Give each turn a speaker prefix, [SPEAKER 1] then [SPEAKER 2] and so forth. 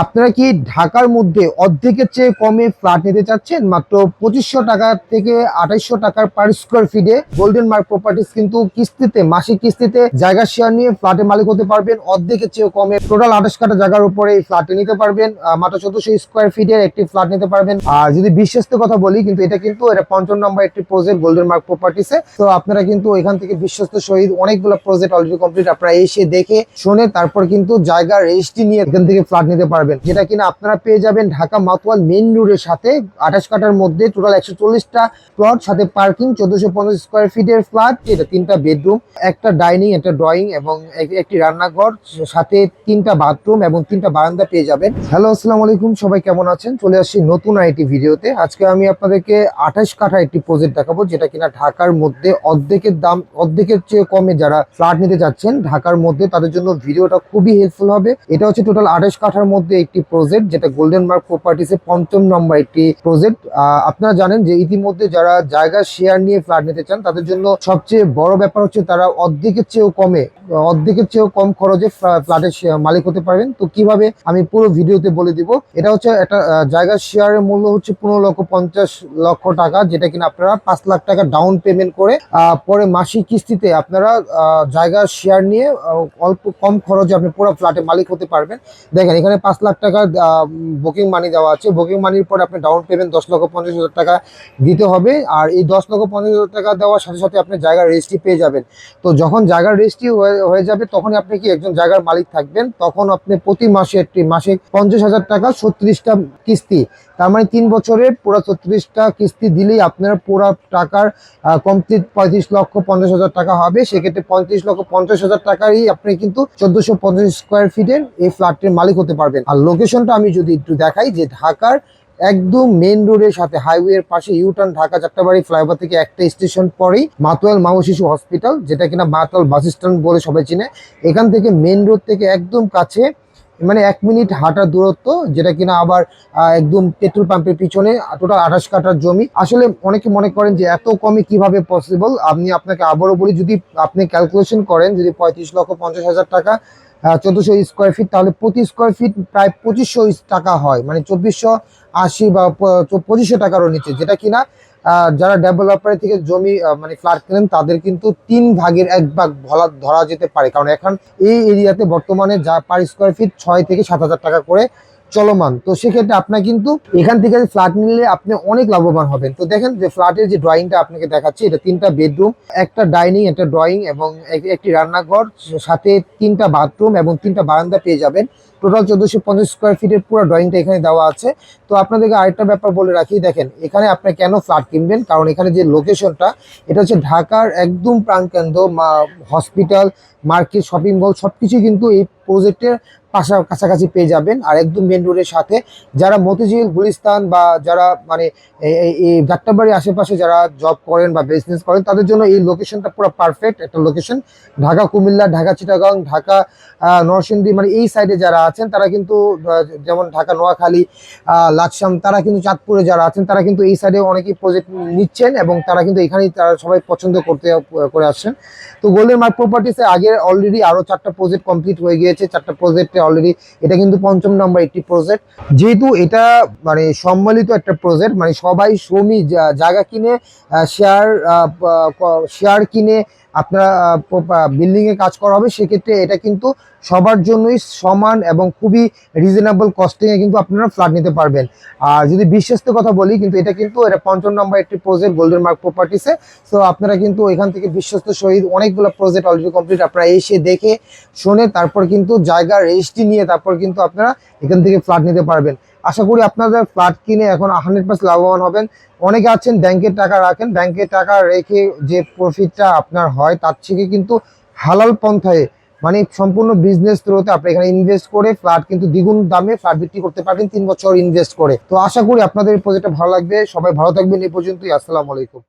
[SPEAKER 1] আপনারা কি ঢাকার মধ্যে অর্ধেকের চেয়ে কমে ফ্ল্যাট নিতে চাচ্ছেন? মাত্র 2500 টাকা থেকে 2800 টাকার পার স্কোয়ার ফিটে গোল্ডেন মার্ক প্রপার্টিজ কিন্তু কিস্তিতে, মাসিক কিস্তিতে জায়গা শেয়ার নিয়ে ফ্ল্যাটের মালিক হতে পারবেন। অর্ধেকের চেয়ে কমে টোটাল 28 কাঠা জায়গার উপরে এই ফ্ল্যাটে নিতে পারবেন। মাত্র 1400 স্কোয়ার ফিটের একটি ফ্ল্যাট নিতে পারবেন। আর যদি বিশ্বস্ত কথা বলি, কিন্তু এটা 55 নম্বর একটি প্রজেক্ট গোল্ডেন মার্ক প্রপার্টিসে। তো আপনারা কিন্তু এখান থেকে বিশ্বস্ত সহিত অনেকগুলো প্রজেক্ট অলরেডি কমপ্লিট। আপনারা এসে দেখে শুনে তারপর কিন্তু জায়গা রেজিস্ট্রি নিয়ে এখান থেকে ফ্ল্যাট নিতে পারবেন, যেটা কিনা আপনারা পেয়ে যাবেন ঢাকা মাতোয়াল মেইন রোডের সাথে 28 কাঠার মধ্যে টোটাল 140টা প্লট, সাথে পার্কিং, 1450 স্কোয়ার ফিটের ফ্ল্যাট। এটা 3টা বেডরুম, একটা ডাইনিং, একটা ড্রয়িং এবং একটি রান্নাঘর, সাথে 3টা বাথরুম এবং 3টা বারান্দা পেয়ে যাবেন। হ্যালো, আসসালামু আলাইকুম, সবাই কেমন আছেন? চলে আসছি নতুন আইটি ভিডিওতে। আজকে আমি আপনাদেরকে 28 কাঠা একটি প্রজেক্ট দেখাবো, যেটা কিনা ঢাকার মধ্যে অর্ধেকের দাম, অর্ধেকের চেয়ে কমে যারা ফ্ল্যাট নিতে যাচ্ছেন ঢাকার মধ্যে, তাদের জন্য ভিডিওটা খুবই হেল্পফুল হবে। এটা হচ্ছে টোটাল 28 কাঠার মধ্যে একটি প্রজেক্ট, যেটা গোল্ডেন মার্ক প্রপার্টিসের 5ম নম্বর একটি প্রজেক্ট। আপনারা জানেন যে ইতিমধ্যে যারা জায়গা শেয়ার নিয়ে ফ্ল্যাট নিতে চান, তাদের জন্য সবচেয়ে বড় ব্যাপার হচ্ছে তারা অর্ধেকের চেয়েও কম খরচে ফ্ল্যাটের মালিক হতে পারবেন। তো কিভাবে, আমি পুরো ভিডিওতে বলে দিব। এটা হচ্ছে একটা জায়গা শেয়ারের মূল্য হচ্ছে 15,50,00,000 টাকা, যেটা কিনা আপনারা 5 লাখ টাকা ডাউন পেমেন্ট করে পরে মাসিক কিস্তিতে আপনারা জায়গা শেয়ার নিয়ে অল্প কম খরচে আপনি পুরো ফ্ল্যাটের মালিক হতে পারবেন। দেখেন, এখানে 5 লাখ টাকা বুকিং মানি দেওয়া আছে। বুকিং মানির পরে আপনি ডাউন পেমেন্ট 10,50,000 টাকা দিতে হবে। আর এই 10,50,000 টাকা দেওয়ার সাথে সাথে আপনি জায়গার রেজিস্ট্রি পেয়ে যাবেন। তো যখন জায়গার রেজিস্ট্রি হয়ে যাবে, তখন আপনি কি একজন জায়গার মালিক থাকবেন। তখন আপনি প্রতি মাসে 50,000 টাকা 36টা কিস্তি, তার মানে 3 বছরে পুরো 36টা কিস্তি দিলেই আপনার পুরো টাকার কমপ্লিট 35,50,000 টাকা হবে। সেক্ষেত্রে 35,50,000 টাকারই আপনি কিন্তু 1450 স্কোয়ার ফিটের এই ফ্ল্যাটের মালিক হতে পারবেন। আর লোকেশনটা আমি যদি একটু দেখাই, যে ঢাকার একদম মেইন রোডের সাথে হাইওয়ের পাশে ইউটার্ন, ঢাকা যাত্রাবাড়ি ফ্লাইওভার থেকে একটা স্টেশন পরেই মাতোয়াল মা ও শিশু হসপিটাল, যেটা কিনা মাতোয়াল বাস স্ট্যান্ড বলে সবাই চিনে। এখান থেকে মেইন রোড থেকে একদম কাছে, মানে 1 মিনিট হাঁটার দূরত্ব, যেটা কিনা আবার একদম পেট্রোল পাম্পের পিছনে। টোটাল 28 কাঠার জমি। আসলে অনেকে মনে করেন যে এত কমে কিভাবে পসিবল। আপনাকে আবারও বলি, যদি আপনি ক্যালকুলেশন করেন, যদি 35,50,000 টাকা 1400 স্কোয়ার ফিট, তাহলে প্রতি স্কোয়ার ফিট প্রায় 2500 টাকা হয়, মানে 2480 বা 2500 টাকারও নিচে, যেটা কিনা যারা ডেভেলপারের থেকে জমি মানে ফ্ল্যাট কেনেন, তাদের কিন্তু 3 ভাগের 1 ভাগ ধরা যেতে পারে। কারণ এখন এই এরিয়াতে বর্তমানে যা পার স্কোয়ার ফিট 6 থেকে 7,000 টাকা করে চলমান। তো সেক্ষেত্রে আপনার কিন্তু এখান থেকে ফ্ল্যাট নিলে আপনি অনেক লাভবান হবেন। তো দেখেন যে ফ্ল্যাটের যে ড্রয়িংটা আপনাকে দেখাচ্ছি, এটা 3টা বেডরুম, একটা ডাইনিং, একটা ড্রয়িং এবং একটি রান্নাঘর, সাথে 3টা বাথরুম এবং 3টা বারান্দা পেয়ে যাবেন। টোটাল 1450 স্কোয়ার ফিটের পুরো ড্রয়িংটা এখানে দেওয়া আছে। তো আপনাদেরকে আরেকটা ব্যাপার বলে রাখি, দেখেন এখানে আপনি কেন ফ্ল্যাট কিনবেন, কারণ এখানে যে লোকেশনটা, এটা হচ্ছে ঢাকার একদম প্রাণকেন্দ্র, হসপিটাল, মার্কেট, শপিং মল সবকিছু কিন্তু এই প্রজেক্টের কাছাকাছি পেয়ে যাবেন। আর একদম মেন রোডের সাথে যারা মতিঝিল, গুলিস্তান বা যারা মানে এই যাত্রাবাড়ির আশেপাশে যারা জব করেন বা বিজনেস করেন, তাদের জন্য এই লোকেশনটা পুরো পারফেক্ট একটা লোকেশন। ঢাকা কুমিল্লা, ঢাকা চিটাগাং, ঢাকা নরসিংদী, মানে এই সাইডে যারা আছেন তারা কিন্তু, যেমন ঢাকা নোয়াখালী, লাকসাম, তারা কিন্তু চাঁদপুরে যারা আছেন তারা কিন্তু এই সাইডে অনেকেই প্রজেক্ট নিচ্ছেন এবং তারা কিন্তু এখানেই তারা সবাই পছন্দ করে আসছেন। তো গোল্ডেন মার্ক প্রপার্টিসে আগে অলরেডি আরো 4টা প্রজেক্ট কমপ্লিট হয়ে গিয়েছে। 4টা প্রজেক্টে অলরেডি, এটা কিন্তু 5ম নম্বর একটি প্রজেক্ট। যেহেতু এটা মানে সম্মিলিত একটা প্রজেক্ট, মানে সবাই শ্রমিক জায়গা কিনে শেয়ার কিনে আপনারা বিল্ডিং এ কাজ করা হবে, সেক্ষেত্রে এটা কিন্তু সবার জন্যই সমান এবং খুবই রিজনেবল কস্টিং এ কিন্তু আপনারা ফ্ল্যাট নিতে পারবেন। আর যদি বিশ্বস্ত কথা বলি, কিন্তু এটা 5ম নম্বর একটি প্রজেক্ট গোল্ডেন মার্ক প্রপার্টিসে। তো আপনারা কিন্তু এখান থেকে বিশ্বস্ত সহিত অনেকগুলো প্রজেক্ট অলরেডি কমপ্লিট। আপনারা এসে দেখে শুনে তারপর কিন্তু জায়গা রেজিস্ট্রি নিয়ে তারপর কিন্তু আপনারা এখান থেকে ফ্ল্যাট নিতে পারবেন। আশা করি আপনাদের ফ্ল্যাট কিনে এখন 100% লাভবান হবেন। অনেকে আছেন ব্যাংকের টাকা রাখেন, ব্যাংকে টাকা রেখে যে প্রফিটটা আপনার হয়, তার থেকে কিন্তু হালাল পন্থায়, মানে সম্পূর্ণ বিজনেস থ্রুতে আপনি এখানে ইনভেস্ট করে ফ্ল্যাট কিন্তু দ্বিগুণ দামে ফ্ল্যাট বিক্রি করতে পারবেন 3 বছর ইনভেস্ট করে। তো আশা করি আপনাদের এই প্রজেক্টটা ভালো লাগবে। সবাই ভালো থাকবেন। এই পর্যন্তই। আসসালামু আলাইকুম।